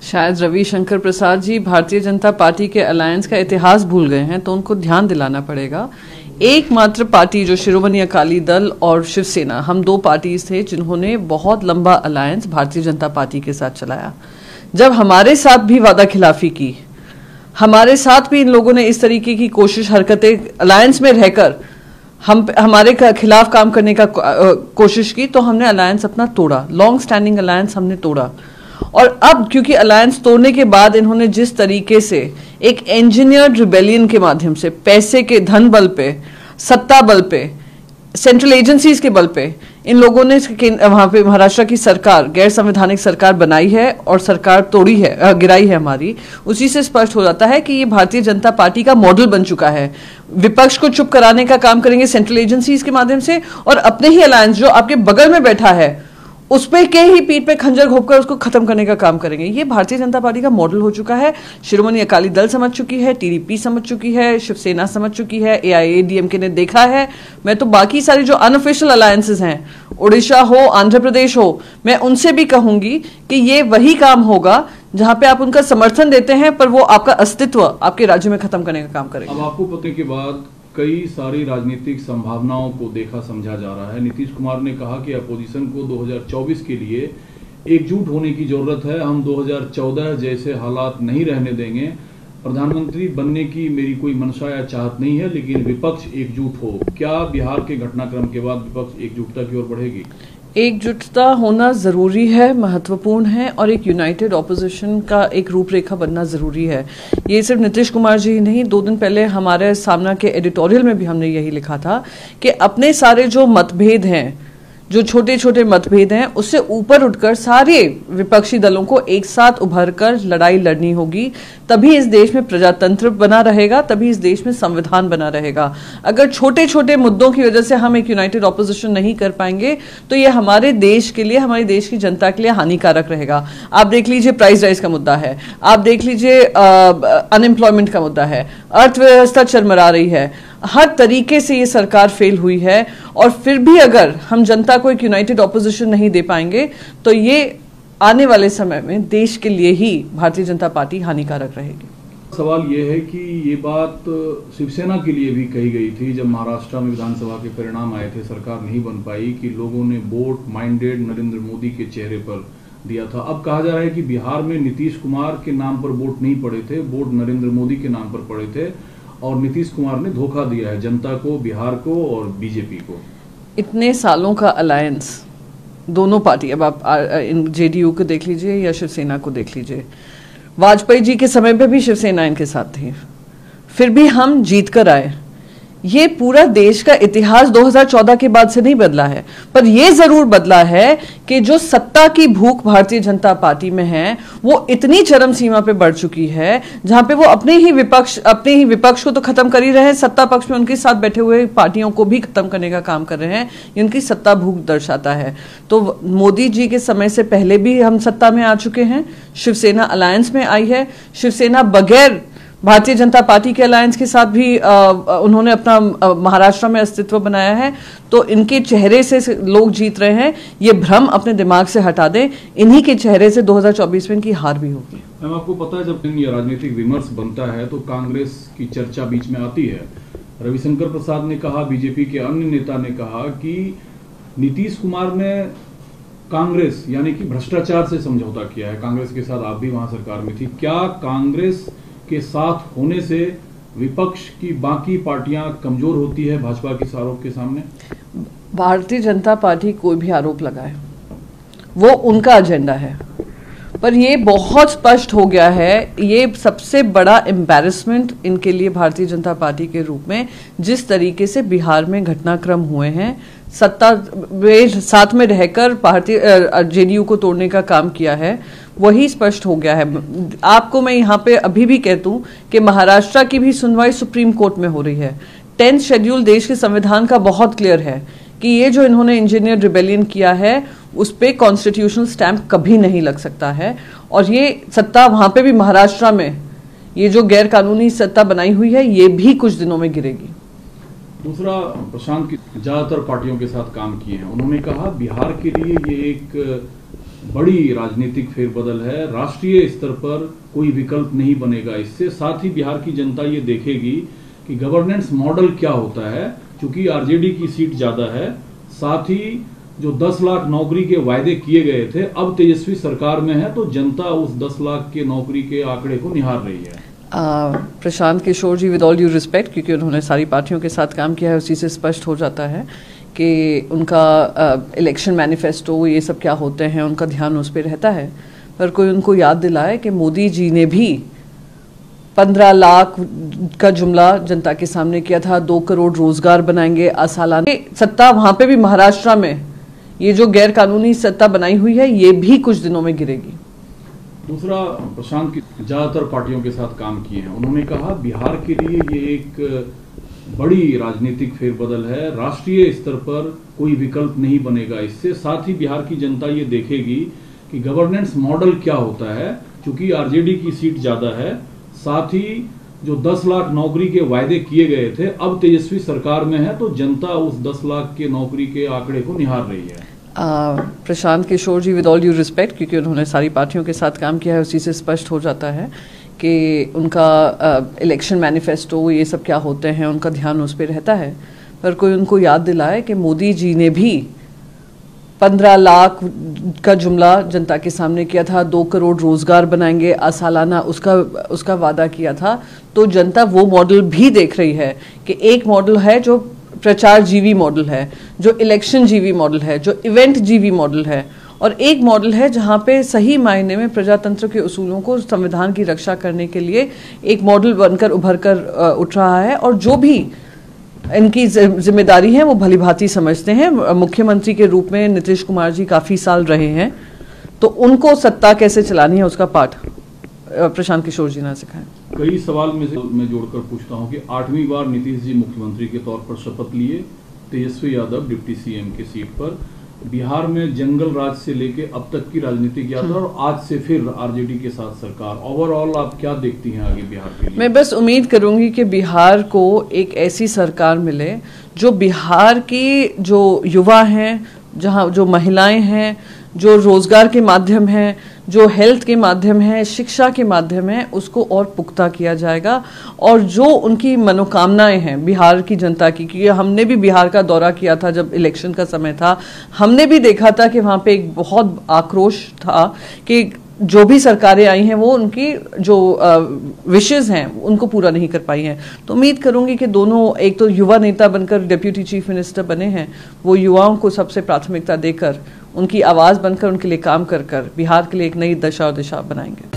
शायद रविशंकर प्रसाद जी भारतीय जनता पार्टी के अलायंस का इतिहास भूल गए हैं, तो उनको ध्यान दिलाना पड़ेगा। एकमात्र पार्टी जो शिरोमणि अकाली दल और शिवसेना, हम दो पार्टीज थे जिन्होंने बहुत लंबा अलायंस भारतीय जनता पार्टी के साथ चलाया। जब हमारे साथ भी वादा खिलाफी की, हमारे साथ भी इन लोगों ने इस तरीके की कोशिश हरकतें अलायंस में रहकर हमारे खिलाफ काम करने का कोशिश की, तो हमने अलायंस अपना तोड़ा, लॉन्ग स्टैंडिंग अलायंस हमने तोड़ा। और अब क्योंकि अलायंस तोड़ने के बाद इन्होंने जिस तरीके से एक इंजीनियर्ड रिबेलियन के माध्यम से पैसे के धन बल पे, सत्ता बल पे, सेंट्रल एजेंसीज के बल पे इन लोगों ने वहां पे महाराष्ट्र की सरकार गैर संवैधानिक सरकार बनाई है और सरकार तोड़ी है, गिराई है हमारी। उसी से स्पष्ट हो जाता है कि ये भारतीय जनता पार्टी का मॉडल बन चुका है। विपक्ष को चुप कराने का काम करेंगे सेंट्रल एजेंसीज के माध्यम से, और अपने ही अलायंस जो आपके बगल में बैठा है उस पे के ही पीठ पे खंजर घोंपकर उसको खत्म करने का काम करेंगे। ये भारतीय जनता पार्टी का मॉडल हो चुका है। शिरोमणि अकाली दल समझ चुकी है, टीडीपी समझ चुकी है, शिवसेना समझ चुकी है, एआईएडीएमके ने देखा है। मैं तो बाकी सारी जो अनऑफिशियल अलायंसेस हैं, उड़ीसा हो, आंध्र प्रदेश हो, मैं उनसे भी कहूंगी कि ये वही काम होगा जहां पे आप उनका समर्थन देते हैं पर वो आपका अस्तित्व आपके राज्य में खत्म करने का काम करेंगे। अब आपको पते के बाद कई सारी राजनीतिक संभावनाओं को देखा समझा जा रहा है। नीतीश कुमार ने कहा कि अपोजिशन को 2024 के लिए एकजुट होने की जरूरत है, हम 2014 जैसे हालात नहीं रहने देंगे। प्रधानमंत्री बनने की मेरी कोई मंशा या चाहत नहीं है, लेकिन विपक्ष एकजुट हो। क्या बिहार के घटनाक्रम के बाद विपक्ष एकजुटता की ओर बढ़ेगी? एकजुटता होना जरूरी है, महत्वपूर्ण है, और एक यूनाइटेड ऑपोजिशन का एक रूपरेखा बनना जरूरी है। ये सिर्फ नीतीश कुमार जी ही नहीं, 2 दिन पहले हमारे सामना के एडिटोरियल में भी हमने यही लिखा था कि अपने सारे जो मतभेद हैं, जो छोटे छोटे मतभेद हैं, उससे ऊपर उठकर सारे विपक्षी दलों को एक साथ उभरकर लड़ाई लड़नी होगी। तभी इस देश में प्रजातंत्र बना रहेगा, तभी इस देश में संविधान बना रहेगा। अगर छोटे छोटे मुद्दों की वजह से हम एक यूनाइटेड ऑपोजिशन नहीं कर पाएंगे तो ये हमारे देश के लिए, हमारी देश की जनता के लिए हानिकारक रहेगा। आप देख लीजिए प्राइस राइज का मुद्दा है, आप देख लीजिए अनएम्प्लॉयमेंट का मुद्दा है, अर्थव्यवस्था चरमरा रही है, हर तरीके से ये सरकार फेल हुई है। और फिर भी अगर हम जनता को एक यूनाइटेड ऑपोजिशन नहीं दे पाएंगे तो ये आने वाले समय में देश के लिए ही भारतीय जनता पार्टी हानिकारक रहेगी। सवाल ये है कि ये बात शिवसेना के लिए भी कही गई थी जब महाराष्ट्र में विधानसभा के परिणाम आए थे, सरकार नहीं बन पाई, कि लोगों ने वोट माइंडेड नरेंद्र मोदी के चेहरे पर दिया था। अब कहा जा रहा है कि बिहार में नीतीश कुमार के नाम पर वोट नहीं पड़े थे, वोट नरेंद्र मोदी के नाम पर पड़े थे, और नीतीश कुमार ने धोखा दिया है जनता को, बिहार को और बीजेपी को। इतने सालों का अलायंस दोनों पार्टी, अब आप जेडीयू को देख लीजिए या शिवसेना को देख लीजिए, वाजपेयी जी के समय पे भी शिवसेना इनके साथ थी, फिर भी हम जीत कर आए। ये पूरा देश का इतिहास 2014 के बाद से नहीं बदला है, पर यह जरूर बदला है कि जो सत्ता की भूख भारतीय जनता पार्टी में है वो इतनी चरम सीमा पे बढ़ चुकी है, जहां पे वो अपने ही विपक्ष को तो खत्म कर ही रहे हैं, सत्ता पक्ष में उनके साथ बैठे हुए पार्टियों को भी खत्म करने का काम कर रहे हैं। ये उनकी सत्ता भूख दर्शाता है। तो मोदी जी के समय से पहले भी हम सत्ता में आ चुके हैं, शिवसेना अलायंस में आई है, शिवसेना बगैर भारतीय जनता पार्टी के अलायंस के साथ भी उन्होंने अपना महाराष्ट्र में अस्तित्व बनाया है। तो इनके चेहरे से लोग जीत रहे हैं, ये भ्रम अपने दिमाग से हटा दें। इन्हीं के चेहरे से 2024 में इनकी हार भी होगी। मैम, आपको पता है जब ये राजनीतिक विमर्श बनता है तो कांग्रेस की चर्चा बीच में आती है। रविशंकर प्रसाद ने कहा, बीजेपी के अन्य नेता ने कहा कि नीतीश कुमार ने कांग्रेस यानी कि भ्रष्टाचार से समझौता किया है। कांग्रेस के साथ आप भी वहां सरकार में थी, क्या कांग्रेस के साथ होने से विपक्ष की बाकी पार्टियां कमजोर होती है भाजपा के आरोप के सामने? भारतीय जनता पार्टी कोई भी आरोप लगाए, वो उनका एजेंडा है, पर ये बहुत स्पष्ट हो गया है, ये सबसे बड़ा एम्बैरेसमेंट इनके लिए भारतीय जनता पार्टी के रूप में, जिस तरीके से बिहार में घटनाक्रम हुए हैं, सत्ता में साथ में रहकर भारतीय जेडीयू को तोड़ने का काम किया है, वही स्पष्ट हो गया है। आपको मैं यहाँ पे अभी भी कह दूं कि महाराष्ट्र की भी सुनवाई सुप्रीम कोर्ट में हो रही है। 10th शेड्यूल देश के संविधान का बहुत क्लियर है कि ये जो इन्होंने इंजीनियर रिबेलियन किया है उस पे कॉन्स्टिट्यूशनल स्टैंप कभी नहीं लग सकता है, और ये सत्ता वहां पे भी महाराष्ट्र में ये जो गैर कानूनी सत्ता बनाई हुई है ये भी कुछ दिनों में गिरेगी। दूसरा, प्रशांत की ज्यादातर पार्टियों के साथ काम किए हैं, उन्होंने कहा बिहार के लिए ये एक बड़ी राजनीतिक फेरबदल है। राष्ट्रीय स्तर पर कोई विकल्प नहीं बनेगा इससे। साथ ही बिहार की जनता ये देखेगी कि गवर्नेंस मॉडल क्या होता है। चूंकि आरजेडी की सीट ज्यादा है, साथ ही जो 10 लाख नौकरी के वायदे किए गए थे अब तेजस्वी सरकार में है, तो जनता उस 10 लाख के नौकरी के आंकड़े को निहार रही है। प्रशांत किशोर जी, विद ऑल ड्यू रिस्पेक्ट, क्योंकि उन्होंने सारी पार्टियों के साथ काम किया है, उसी से स्पष्ट हो जाता है कि उनका इलेक्शन मैनिफेस्टो ये सब क्या होते हैं, उनका ध्यान उस पर रहता है। पर कोई उनको याद दिलाए कि मोदी जी ने भी 15 लाख का जुमला जनता के सामने किया था, 2 करोड़ रोजगार बनाएंगे सालाना। सत्ता वहां पे भी महाराष्ट्र में ये जो गैर कानूनी सत्ता बनाई हुई है ये भी कुछ दिनों में गिरेगी। दूसरा, प्रशांत की ज्यादातर पार्टियों के साथ काम किए हैं, उन्होंने कहा बिहार के लिए ये एक बड़ी राजनीतिक फेरबदल है। राष्ट्रीय स्तर पर कोई विकल्प नहीं बनेगा इससे। साथ ही बिहार की जनता ये देखेगी कि गवर्नेंस मॉडल क्या होता है। चूंकि आरजेडी की सीट ज्यादा है, साथ ही जो 10 लाख नौकरी के वायदे किए गए थे अब तेजस्वी सरकार में है, तो जनता उस 10 लाख के नौकरी के आंकड़े को निहार रही है। प्रशांत किशोर जी, विद ऑल ड्यू रिस्पेक्ट, क्योंकि उन्होंने सारी पार्टियों के साथ काम किया है, उसी से स्पष्ट हो जाता है कि उनका इलेक्शन मैनिफेस्टो ये सब क्या होते हैं, उनका ध्यान उस पर रहता है। पर कोई उनको याद दिलाए कि मोदी जी ने भी 15 लाख का जुमला जनता के सामने किया था, 2 करोड़ रोजगार बनाएंगे सालाना, उसका वादा किया था। तो जनता वो मॉडल भी देख रही है कि एक मॉडल है जो प्रचार जीवी मॉडल है, जो इलेक्शन जीवी मॉडल है, जो इवेंट जीवी मॉडल है, और एक मॉडल है जहां पे सही मायने में प्रजातंत्र के उसूलों को, संविधान की रक्षा करने के लिए एक मॉडल बनकर उभर कर उठ रहा है। और जो भी इनकी जिम्मेदारी है वो भलीभांति समझते हैं। मुख्यमंत्री के रूप में नीतीश कुमार जी काफी साल रहे हैं, तो उनको सत्ता कैसे चलानी है उसका पाठ प्रशांत किशोर जी ने सिखाया। कई सवाल में से मैं जोड़कर पूछता हूं कि 8वीं बार नीतीश जी मुख्यमंत्री के तौर पर शपथ लिए, तेजस्वी यादव डिप्टी सीएम की सीट पर। बिहार में जंगल राज से लेके अब तक की राजनीतिक यात्रा और आज से फिर आरजेडी के साथ सरकार, ओवरऑल आप क्या देखती हैं आगे बिहार के लिए? मैं बस उम्मीद करूंगी कि बिहार को एक ऐसी सरकार मिले जो बिहार की जो युवा हैं, जहां जो महिलाएं हैं, जो रोजगार के माध्यम हैं, जो हेल्थ के माध्यम है, शिक्षा के माध्यम है, उसको और पुख्ता किया जाएगा। और जो उनकी मनोकामनाएं हैं बिहार की जनता की, क्योंकि हमने भी बिहार का दौरा किया था जब इलेक्शन का समय था, हमने भी देखा था कि वहां पे एक बहुत आक्रोश था कि जो भी सरकारें आई हैं वो उनकी जो विशेस हैं उनको पूरा नहीं कर पाई हैं। तो उम्मीद करूंगी कि दोनों, एक तो युवा नेता बनकर डिप्यूटी चीफ मिनिस्टर बने हैं, वो युवाओं को सबसे प्राथमिकता देकर, उनकी आवाज बनकर, उनके लिए काम कर बिहार के लिए एक नई दशा और दिशा बनाएंगे।